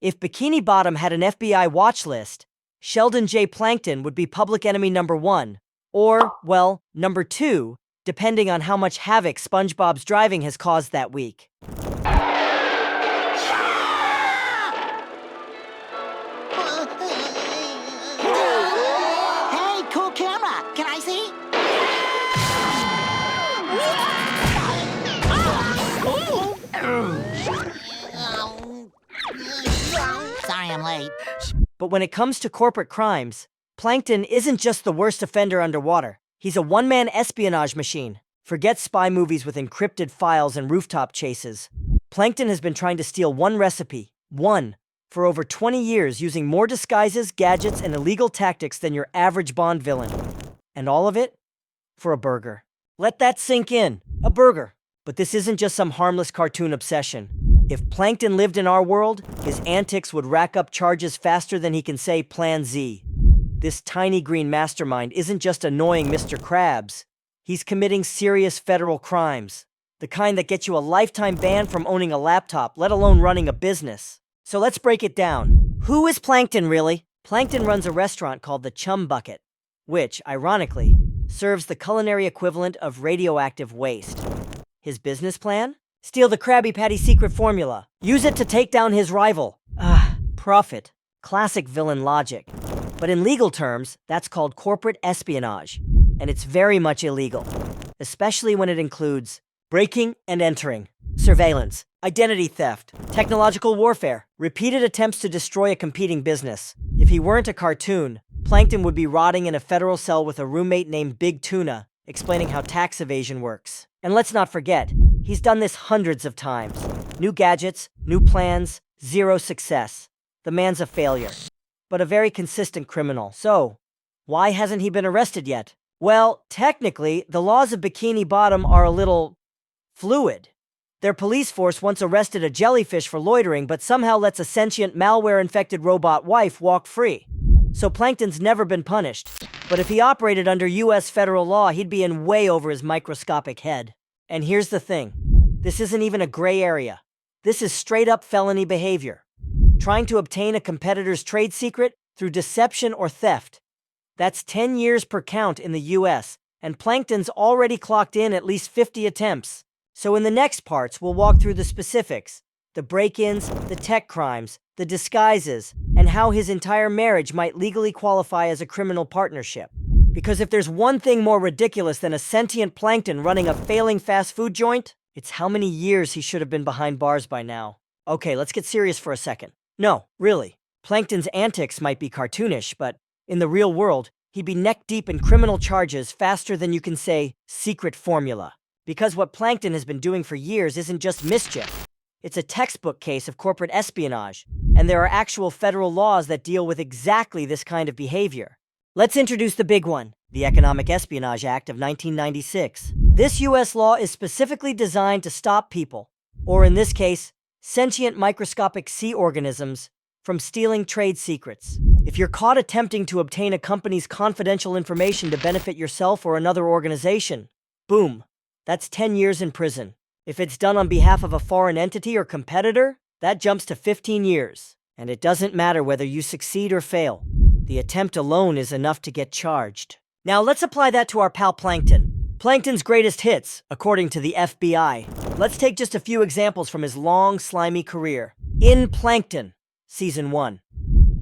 If Bikini Bottom had an FBI watch list, Sheldon J. Plankton would be public enemy number 1, or, well, number 2, depending on how much havoc SpongeBob's driving has caused that week. Hey, cool camera. Can I see? Sorry I'm late. But when it comes to corporate crimes, Plankton isn't just the worst offender underwater. He's a one-man espionage machine. Forget spy movies with encrypted files and rooftop chases. Plankton has been trying to steal one recipe, for over 20 years, using more disguises, gadgets, and illegal tactics than your average Bond villain. And all of it for a burger. Let that sink in. A burger. But this isn't just some harmless cartoon obsession. If Plankton lived in our world, his antics would rack up charges faster than he can say Plan Z. This tiny green mastermind isn't just annoying Mr. Krabs. He's committing serious federal crimes. The kind that get you a lifetime ban from owning a laptop, let alone running a business. So let's break it down. Who is Plankton, really? Plankton runs a restaurant called the Chum Bucket, which, ironically, serves the culinary equivalent of radioactive waste. His business plan? Steal the Krabby Patty secret formula. Use it to take down his rival. Profit. Classic villain logic. But in legal terms, that's called corporate espionage. And it's very much illegal. Especially when it includes breaking and entering, surveillance, identity theft, technological warfare, repeated attempts to destroy a competing business. If he weren't a cartoon, Plankton would be rotting in a federal cell with a roommate named Big Tuna, explaining how tax evasion works. And let's not forget, he's done this hundreds of times. New gadgets, new plans, zero success. The man's a failure, but a very consistent criminal. So, why hasn't he been arrested yet? Well, technically, the laws of Bikini Bottom are a little fluid. Their police force once arrested a jellyfish for loitering, but somehow lets a sentient, malware-infected robot wife walk free. So Plankton's never been punished. But if he operated under US federal law, he'd be in way over his microscopic head. And here's the thing. This isn't even a gray area. This is straight-up felony behavior. Trying to obtain a competitor's trade secret through deception or theft. That's 10 years per count in the US, and Plankton's already clocked in at least 50 attempts. So in the next parts, we'll walk through the specifics, the break-ins, the tech crimes, the disguises, and how his entire marriage might legally qualify as a criminal partnership. Because if there's one thing more ridiculous than a sentient Plankton running a failing fast food joint, it's how many years he should have been behind bars by now. Okay, let's get serious for a second. No, really. Plankton's antics might be cartoonish, but in the real world, he'd be neck-deep in criminal charges faster than you can say, secret formula. Because what Plankton has been doing for years isn't just mischief. It's a textbook case of corporate espionage, and there are actual federal laws that deal with exactly this kind of behavior. Let's introduce the big one, the Economic Espionage Act of 1996. This US law is specifically designed to stop people, or in this case, sentient microscopic sea organisms, from stealing trade secrets. If you're caught attempting to obtain a company's confidential information to benefit yourself or another organization, boom, that's 10 years in prison. If it's done on behalf of a foreign entity or competitor, that jumps to 15 years. And it doesn't matter whether you succeed or fail. The attempt alone is enough to get charged. Now let's apply that to our pal Plankton. Plankton's greatest hits, according to the FBI. Let's take just a few examples from his long, slimy career. In Plankton, Season 1.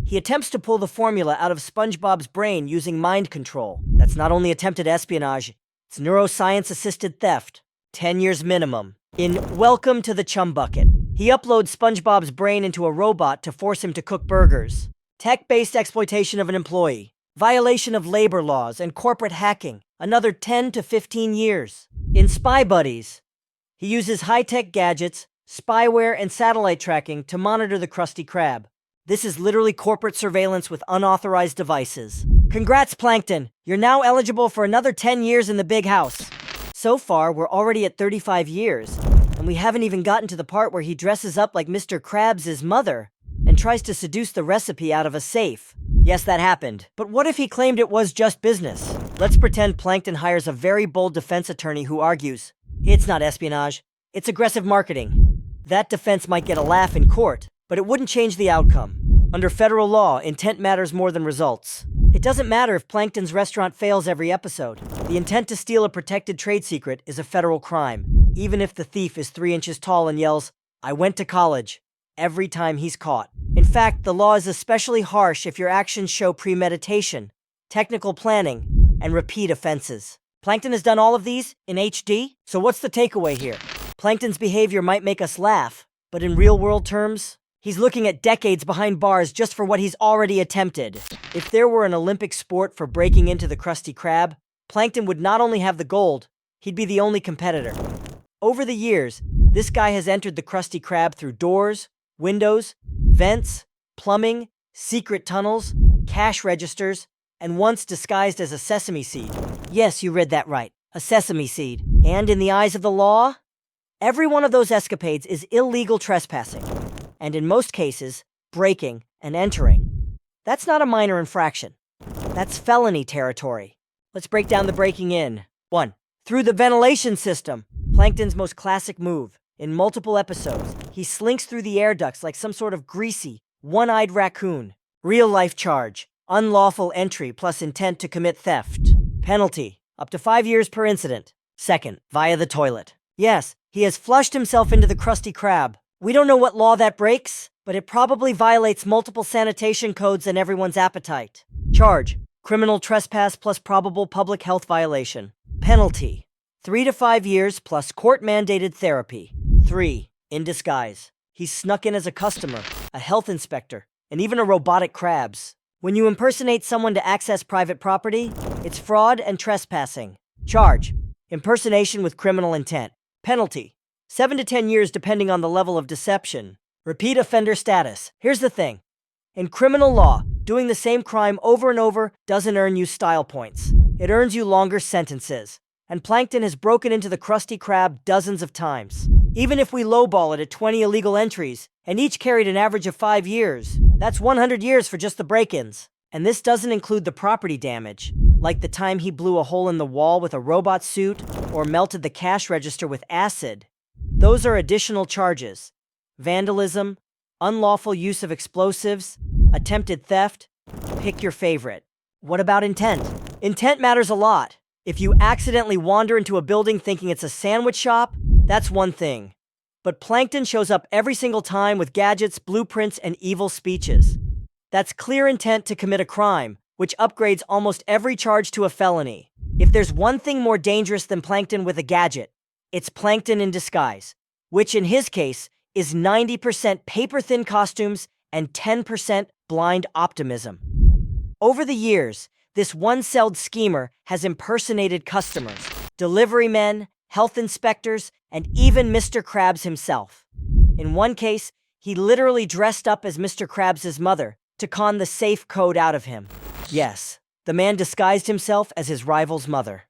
He attempts to pull the formula out of SpongeBob's brain using mind control. That's not only attempted espionage, it's neuroscience-assisted theft. 10 years minimum. In Welcome to the Chum Bucket, he uploads SpongeBob's brain into a robot to force him to cook burgers. Tech-based exploitation of an employee. Violation of labor laws and corporate hacking. Another 10 to 15 years. In Spy Buddies, he uses high-tech gadgets, spyware, and satellite tracking to monitor the Krusty Krab. This is literally corporate surveillance with unauthorized devices. Congrats, Plankton! You're now eligible for another 10 years in the big house. So far, we're already at 35 years, and we haven't even gotten to the part where he dresses up like Mr. Krabs' mother and tries to seduce the recipe out of a safe. Yes, that happened. But what if he claimed it was just business? Let's pretend Plankton hires a very bold defense attorney who argues, it's not espionage, it's aggressive marketing. That defense might get a laugh in court, but it wouldn't change the outcome. Under federal law, intent matters more than results. It doesn't matter if Plankton's restaurant fails every episode. The intent to steal a protected trade secret is a federal crime, even if the thief is 3 inches tall and yells, "I went to college," every time he's caught. In fact, the law is especially harsh if your actions show premeditation, technical planning, and repeat offenses. Plankton has done all of these in HD, so what's the takeaway here? Plankton's behavior might make us laugh, but in real-world terms, he's looking at decades behind bars just for what he's already attempted. If there were an Olympic sport for breaking into the Krusty Krab, Plankton would not only have the gold, he'd be the only competitor. Over the years, this guy has entered the Krusty Krab through doors, windows, vents, plumbing, secret tunnels, cash registers, and once disguised as a sesame seed. Yes, you read that right, a sesame seed. And in the eyes of the law, every one of those escapades is illegal trespassing, and in most cases, breaking and entering. That's not a minor infraction. That's felony territory. Let's break down the breaking in. 1. Through the ventilation system. Plankton's most classic move. In multiple episodes, he slinks through the air ducts like some sort of greasy, one-eyed raccoon. Real-life charge. Unlawful entry plus intent to commit theft. Penalty. Up to 5 years per incident. 2nd, via the toilet. Yes, he has flushed himself into the Krusty Krab. We don't know what law that breaks, but it probably violates multiple sanitation codes and everyone's appetite. Charge. Criminal trespass plus probable public health violation. Penalty. 3 to 5 years plus court-mandated therapy. 3. In disguise. He's snuck in as a customer, a health inspector, and even a robotic crabs. When you impersonate someone to access private property, it's fraud and trespassing. Charge. Impersonation with criminal intent. Penalty. 7 to 10 years depending on the level of deception. Repeat offender status. Here's the thing. In criminal law, doing the same crime over and over doesn't earn you style points. It earns you longer sentences. And Plankton has broken into the Krusty Krab dozens of times. Even if we lowball it at 20 illegal entries, and each carried an average of 5 years, that's 100 years for just the break-ins. And this doesn't include the property damage, like the time he blew a hole in the wall with a robot suit or melted the cash register with acid. Those are additional charges. Vandalism, unlawful use of explosives, attempted theft. Pick your favorite. What about intent? Intent matters a lot. If you accidentally wander into a building thinking it's a sandwich shop, that's one thing. But Plankton shows up every single time with gadgets, blueprints, and evil speeches. That's clear intent to commit a crime, which upgrades almost every charge to a felony. If there's one thing more dangerous than Plankton with a gadget, it's Plankton in disguise, which in his case is 90% paper-thin costumes and 10% blind optimism. Over the years, this one-celled schemer has impersonated customers, delivery men, health inspectors, and even Mr. Krabs himself. In one case, he literally dressed up as Mr. Krabs' mother to con the safe code out of him. Yes, the man disguised himself as his rival's mother.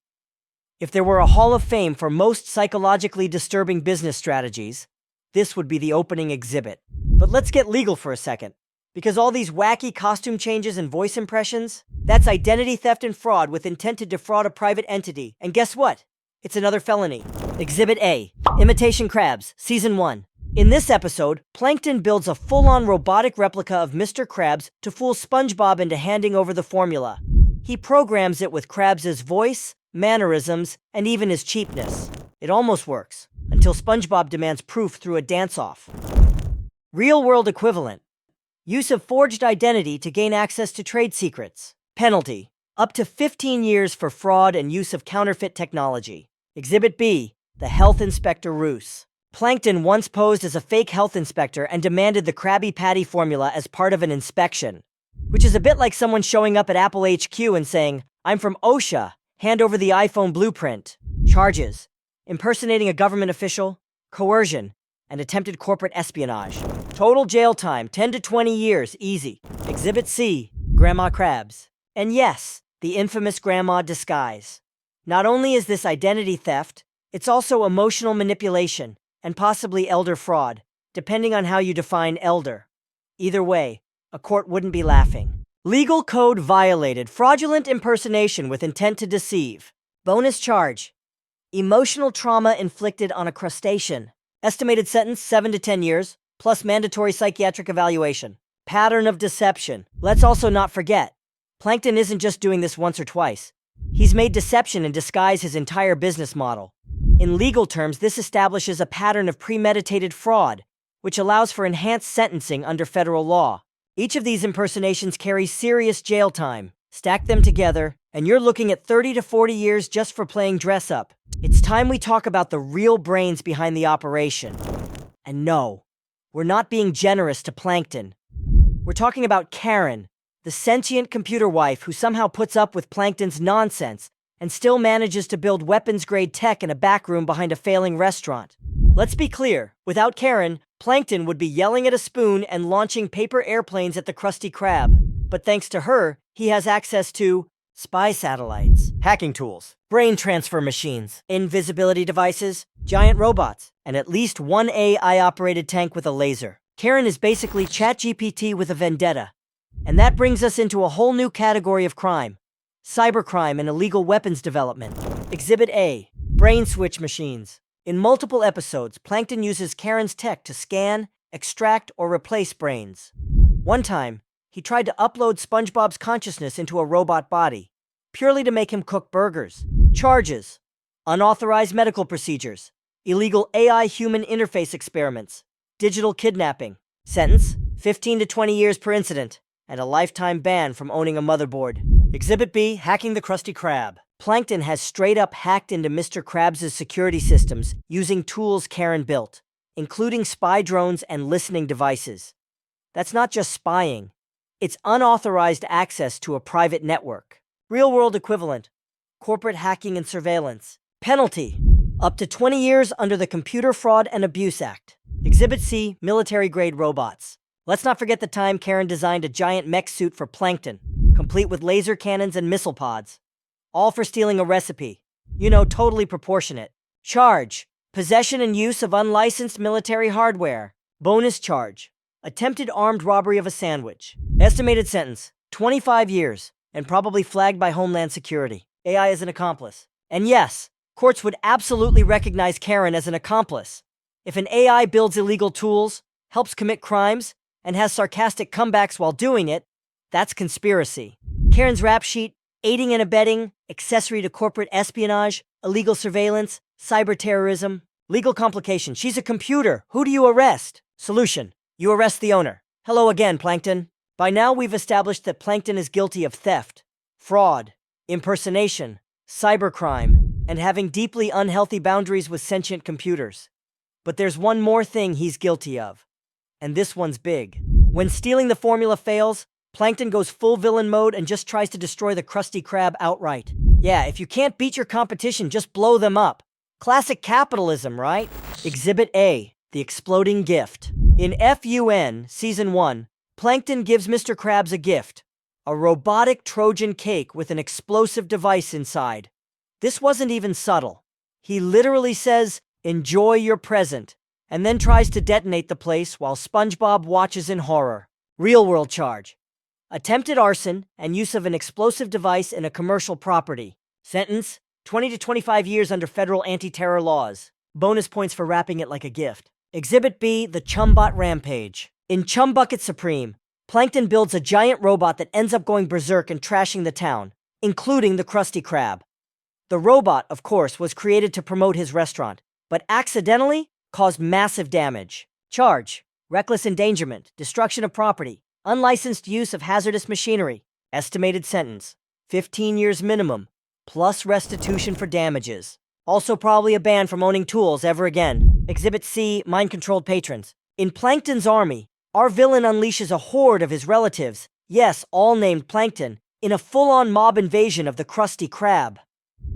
If there were a Hall of Fame for most psychologically disturbing business strategies, this would be the opening exhibit. But let's get legal for a second. Because all these wacky costume changes and voice impressions, that's identity theft and fraud with intent to defraud a private entity. And guess what? It's another felony. Exhibit A, Imitation Krabs, Season 1. In this episode, Plankton builds a full-on robotic replica of Mr. Krabs to fool SpongeBob into handing over the formula. He programs it with Krabs' voice, mannerisms, and even his cheapness. It almost works, until SpongeBob demands proof through a dance-off. Real-world equivalent. Use of forged identity to gain access to trade secrets. Penalty. Up to 15 years for fraud and use of counterfeit technology. Exhibit B, the health inspector ruse. Plankton once posed as a fake health inspector and demanded the Krabby Patty formula as part of an inspection, which is a bit like someone showing up at Apple HQ and saying, "I'm from OSHA, hand over the iPhone blueprint." Charges: impersonating a government official, coercion, and attempted corporate espionage. Total jail time, 10 to 20 years, easy. Exhibit C, Grandma Krabs. And yes, the infamous grandma disguise. Not only is this identity theft, it's also emotional manipulation and possibly elder fraud, depending on how you define elder. Either way, a court wouldn't be laughing. Legal code violated, fraudulent impersonation with intent to deceive. Bonus charge: emotional trauma inflicted on a crustacean. Estimated sentence, 7 to 10 years. plus mandatory psychiatric evaluation. Pattern of deception. Let's also not forget, Plankton isn't just doing this once or twice. He's made deception in disguise his entire business model. In legal terms, this establishes a pattern of premeditated fraud, which allows for enhanced sentencing under federal law. Each of these impersonations carries serious jail time. Stack them together, and you're looking at 30 to 40 years just for playing dress-up. It's time we talk about the real brains behind the operation. And no, we're not being generous to Plankton. We're talking about Karen, the sentient computer wife who somehow puts up with Plankton's nonsense and still manages to build weapons-grade tech in a back room behind a failing restaurant. Let's be clear, without Karen, Plankton would be yelling at a spoon and launching paper airplanes at the Krusty Krab. But thanks to her, he has access to spy satellites, hacking tools, brain transfer machines, invisibility devices, giant robots, and at least one AI-operated tank with a laser. Karen is basically ChatGPT with a vendetta. And that brings us into a whole new category of crime: cybercrime and illegal weapons development. Exhibit A: brain switch machines. In multiple episodes, Plankton uses Karen's tech to scan, extract, or replace brains. One time, he tried to upload SpongeBob's consciousness into a robot body, purely to make him cook burgers. Charges: unauthorized medical procedures, illegal AI human interface experiments, digital kidnapping. Sentence: 15 to 20 years per incident, and a lifetime ban from owning a motherboard. Exhibit B: hacking the Krusty Krab. Plankton has straight up hacked into Mr. Krabs' security systems using tools Karen built, including spy drones and listening devices. That's not just spying, it's unauthorized access to a private network. Real-world equivalent: corporate hacking and surveillance. Penalty: up to 20 years under the Computer Fraud and Abuse Act. Exhibit C: military-grade robots. Let's not forget the time Karen designed a giant mech suit for Plankton, complete with laser cannons and missile pods. All for stealing a recipe. Totally proportionate. Charge: possession and use of unlicensed military hardware. Bonus charge: attempted armed robbery of a sandwich. Estimated sentence: 25 years, and probably flagged by Homeland Security. AI is an accomplice. And yes, courts would absolutely recognize Karen as an accomplice. If an AI builds illegal tools, helps commit crimes, and has sarcastic comebacks while doing it, that's conspiracy. Karen's rap sheet: aiding and abetting, accessory to corporate espionage, illegal surveillance, cyber terrorism. Legal complication: she's a computer. Who do you arrest? Solution: you arrest the owner. Hello again, Plankton. By now we've established that Plankton is guilty of theft, fraud, impersonation, cybercrime, and having deeply unhealthy boundaries with sentient computers. But there's one more thing he's guilty of. And this one's big. When stealing the formula fails, Plankton goes full villain mode and just tries to destroy the Krusty Krab outright. Yeah, if you can't beat your competition, just blow them up. Classic capitalism, right? Exhibit A: the exploding gift. In FUN Season 1, Plankton gives Mr. Krabs a gift: a robotic Trojan cake with an explosive device inside. This wasn't even subtle. He literally says, "Enjoy your present," and then tries to detonate the place while SpongeBob watches in horror. Real-world charge: attempted arson and use of an explosive device in a commercial property. Sentence: 20 to 25 years under federal anti-terror laws. Bonus points for wrapping it like a gift. Exhibit B: the Chumbot Rampage. In Chum Bucket Supreme, Plankton builds a giant robot that ends up going berserk and trashing the town, including the Krusty Krab. The robot, of course, was created to promote his restaurant, but accidentally caused massive damage. Charge: reckless endangerment, destruction of property, unlicensed use of hazardous machinery. Estimated sentence: 15 years minimum, plus restitution for damages. Also probably a ban from owning tools ever again. Exhibit C: mind-controlled patrons. In Plankton's army, our villain unleashes a horde of his relatives, yes, all named Plankton, in a full-on mob invasion of the Krusty Krab.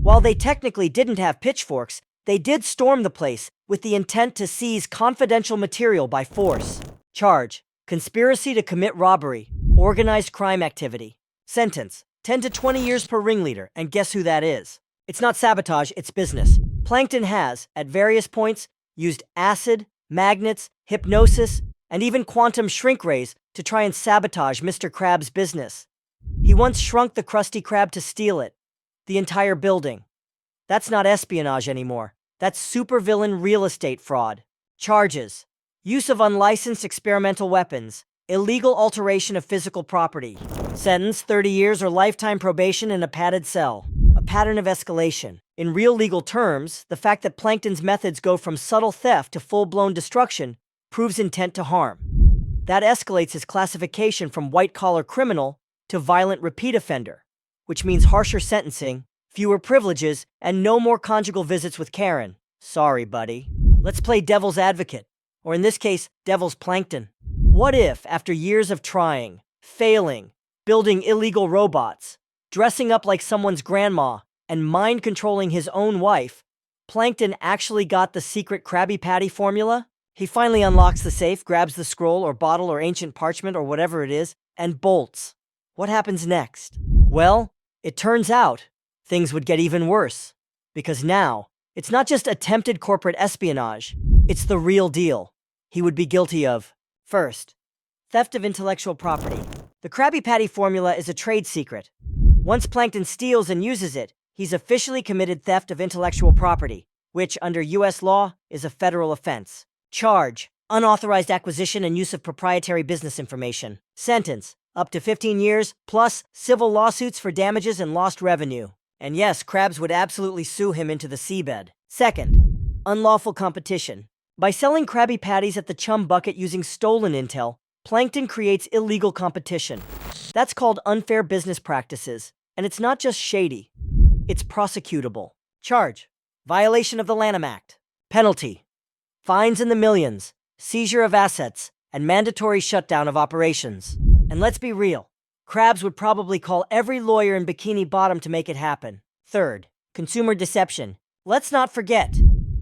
While they technically didn't have pitchforks, they did storm the place with the intent to seize confidential material by force. Charge: conspiracy to commit robbery, organized crime activity. Sentence: 10 to 20 years per ringleader, and guess who that is? It's not sabotage, it's business. Plankton has, at various points, used acid, magnets, hypnosis, and even quantum shrink rays to try and sabotage Mr. Krabs' business. He once shrunk the Krusty Krab to steal it. The entire building. That's not espionage anymore. That's supervillain real estate fraud. Charges: use of unlicensed experimental weapons, illegal alteration of physical property. Sentence, 30 years or lifetime probation in a padded cell. A pattern of escalation. In real legal terms, the fact that Plankton's methods go from subtle theft to full-blown destruction proves intent to harm. That escalates his classification from white-collar criminal to violent repeat offender, which means harsher sentencing, fewer privileges, and no more conjugal visits with Karen. Sorry, buddy. Let's play devil's advocate, or in this case, devil's Plankton. What if, after years of trying, failing, building illegal robots, dressing up like someone's grandma, and mind-controlling his own wife, Plankton actually got the secret Krabby Patty formula? He finally unlocks the safe, grabs the scroll or bottle or ancient parchment or whatever it is, and bolts. What happens next? Well, it turns out things would get even worse. Because now, it's not just attempted corporate espionage, it's the real deal. He would be guilty of, first, theft of intellectual property. The Krabby Patty formula is a trade secret. Once Plankton steals and uses it, he's officially committed theft of intellectual property, which, under US law, is a federal offense. Charge, unauthorized acquisition and use of proprietary business information. Sentence, up to 15 years, plus civil lawsuits for damages and lost revenue. And yes, Krabs would absolutely sue him into the seabed. Second, unlawful competition. By selling Krabby Patties at the Chum Bucket using stolen intel, Plankton creates illegal competition. That's called unfair business practices, and it's not just shady. It's prosecutable. Charge, violation of the Lanham Act. Penalty, fines in the millions, seizure of assets, and mandatory shutdown of operations. And let's be real, Krabs would probably call every lawyer in Bikini Bottom to make it happen. Third, consumer deception. Let's not forget,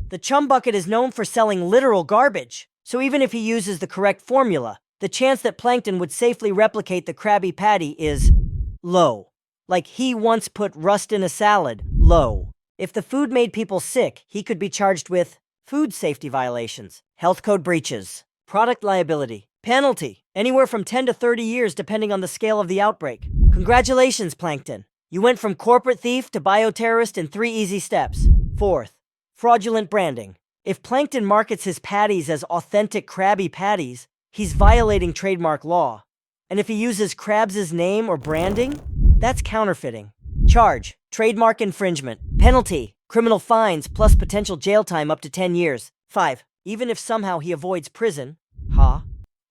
the Chum Bucket is known for selling literal garbage, so even if he uses the correct formula, the chance that Plankton would safely replicate the Krabby Patty is low. Like he once put rust in a salad, low. If the food made people sick, he could be charged with food safety violations, health code breaches, product liability, penalty, anywhere from 10 to 30 years depending on the scale of the outbreak. Congratulations, Plankton. You went from corporate thief to bioterrorist in 3 easy steps. Fourth, fraudulent branding. If Plankton markets his patties as authentic Krabby Patties, he's violating trademark law. And if he uses Krabs' name or branding, that's counterfeiting. Charge, trademark infringement. Penalty, criminal fines plus potential jail time up to 10 years. 5. Even if somehow he avoids prison,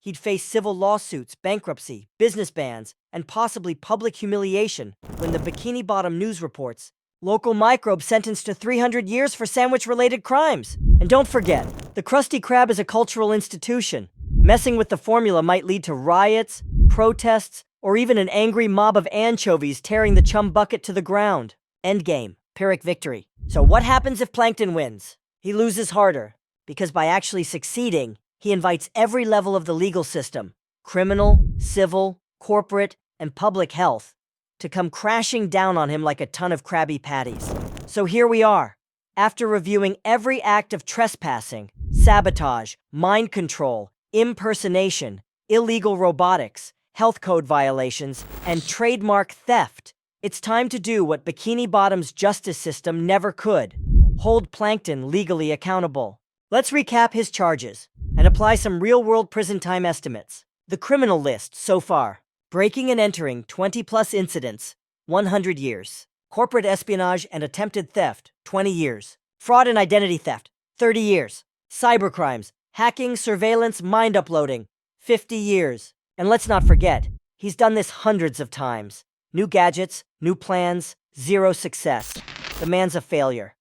he'd face civil lawsuits, bankruptcy, business bans, and possibly public humiliation when the Bikini Bottom news reports local microbe sentenced to 300 years for sandwich-related crimes. And don't forget, the Krusty Krab is a cultural institution. Messing with the formula might lead to riots, protests, or even an angry mob of anchovies tearing the Chum Bucket to the ground. Endgame, Pyrrhic victory. So what happens if Plankton wins? He loses harder, because by actually succeeding, he invites every level of the legal system, criminal, civil, corporate, and public health, to come crashing down on him like a ton of Krabby Patties. So here we are. After reviewing every act of trespassing, sabotage, mind control, impersonation, illegal robotics, health code violations, and trademark theft, it's time to do what Bikini Bottom's justice system never could: hold Plankton legally accountable. Let's recap his charges and apply some real-world prison time estimates. The criminal list so far: breaking and entering 20-plus incidents, 100 years. Corporate espionage and attempted theft, 20 years. Fraud and identity theft, 30 years. Cybercrimes, hacking, surveillance, mind uploading, 50 years. And let's not forget, he's done this hundreds of times. New gadgets, new plans, zero success. The man's a failure,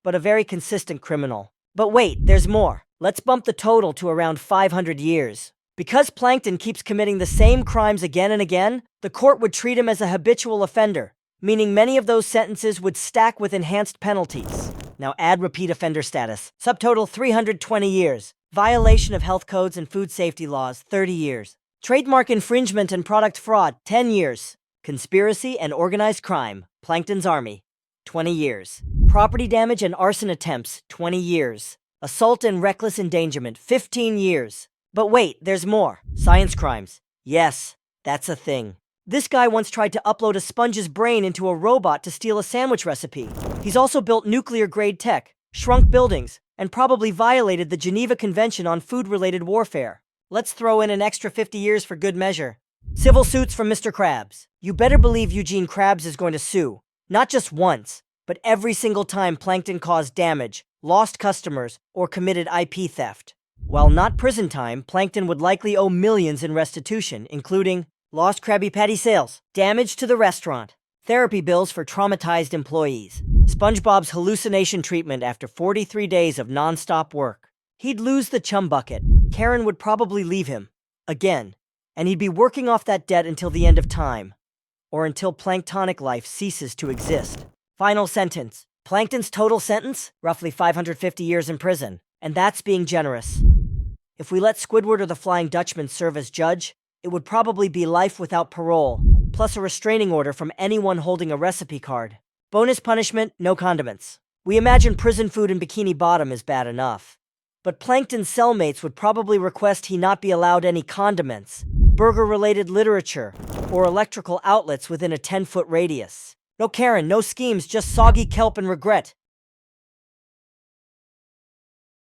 but a very consistent criminal. But wait, there's more. Let's bump the total to around 500 years. Because Plankton keeps committing the same crimes again and again, the court would treat him as a habitual offender, meaning many of those sentences would stack with enhanced penalties. Now add repeat offender status. Subtotal 320 years. Violation of health codes and food safety laws, 30 years. Trademark infringement and product fraud, 10 years. Conspiracy and organized crime, Plankton's Army, 20 years. Property damage and arson attempts, 20 years. Assault and reckless endangerment, 15 years. But wait, there's more. Science crimes. Yes, that's a thing. This guy once tried to upload a sponge's brain into a robot to steal a sandwich recipe. He's also built nuclear-grade tech, shrunk buildings, and probably violated the Geneva Convention on Food-Related Warfare. Let's throw in an extra 50 years for good measure. Civil suits from Mr. Krabs. You better believe Eugene Krabs is going to sue, not just once, but every single time Plankton caused damage, lost customers, or committed IP theft. While not prison time, Plankton would likely owe millions in restitution, including lost Krabby Patty sales, damage to the restaurant, therapy bills for traumatized employees, SpongeBob's hallucination treatment after 43 days of non-stop work. He'd lose the chum bucket. Karen would probably leave him. Again. And he'd be working off that debt until the end of time. Or until planktonic life ceases to exist. Final sentence. Plankton's total sentence? Roughly 550 years in prison. And that's being generous. If we let Squidward or the Flying Dutchman serve as judge, it would probably be life without parole, plus a restraining order from anyone holding a recipe card. Bonus punishment, no condiments. We imagine prison food in Bikini Bottom is bad enough. But Plankton's cellmates would probably request he not be allowed any condiments, burger-related literature, or electrical outlets within a 10-foot radius. No Karen, no schemes, just soggy kelp and regret.